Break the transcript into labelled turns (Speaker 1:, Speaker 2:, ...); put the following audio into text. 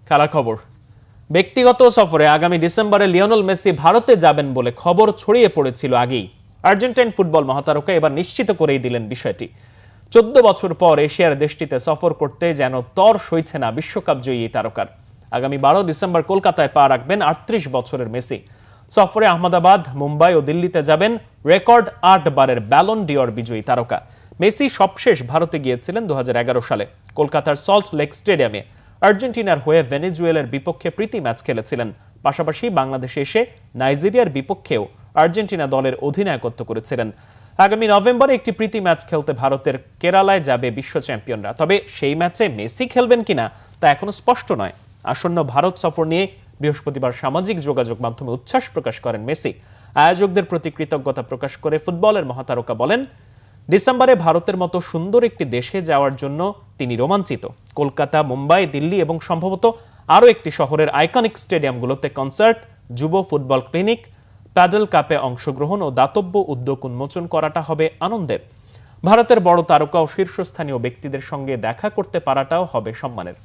Speaker 1: খেলার খবর। ব্যক্তিগত সফরে আগামী ডিসেম্বরে লিওনেল মেসি ভারতে যাবেন বলে খবর ছড়িয়ে পড়েছিল আগেই। আর্জেন্টাইন ফুটবল মহাতারকা এবার নিশ্চিত করেই দিলেন বিষয়টি। 14 বছর পর এশিয়ার দেশটিতে সফর করতে যেন তর সইছে না বিশ্বকাপ জয়ী এই তারকার। আগামী 12 ডিসেম্বর কলকাতায় পা রাখবেন 38 বছরের মেসি। সফরে আহমেদাবাদ, মুম্বাই ও দিল্লিতে যাবেন রেকর্ড 8 বারের ব্যালন ডিওর বিজয়ী তারকা। মেসি সবশেষ ভারতে গিয়েছিলেন 2011 সালে। কলকাতার সল্ট লেক স্টেডিয়ামে আর্জেন্টিনার হয়ে ভেনেজুয়েলার বিপক্ষে প্রীতি ম্যাচ খেলেছিলেন। পাশাপাশি বাংলাদেশে এসে নাইজেরিয়ার বিপক্ষেও আর্জেন্টিনা দলের অধিনায়কত্ব করেছিলেন। আগামী নভেম্বরে একটি প্রীতি ম্যাচ খেলতে ভারতের কেরালায় যাবে বিশ্ব চ্যাম্পিয়নরা। তবে সেই ম্যাচে মেসি খেলবেন কিনা তা এখনো স্পষ্ট নয়। আসন্ন ভারত সফর নিয়ে বৃহস্পতিবার সামাজিক যোগাযোগ মাধ্যমে উচ্ছ্বাস প্রকাশ করেন মেসি। আয়োজকদের প্রতি কৃতজ্ঞতা প্রকাশ করে ফুটবলের মহাতারকা বলেন, ডিসেম্বরে ভারতের মতো সুন্দর একটি দেশে যাওয়ার জন্য তিনি রোমাঞ্চিত। কলকাতা, মুম্বাই, দিল্লি এবং সম্ভবত আরও একটি শহরের আইকনিক স্টেডিয়ামগুলোতে কনসার্ট, যুব ফুটবল ক্লিনিক, প্যাডেল কাপে অংশগ্রহণ ও দাতব্য উদ্যোগ উন্মোচন করাটা হবে আনন্দের। ভারতের বড় তারকা ও শীর্ষস্থানীয় ব্যক্তিদের সঙ্গে দেখা করতে পারাটাও হবে সম্মানের।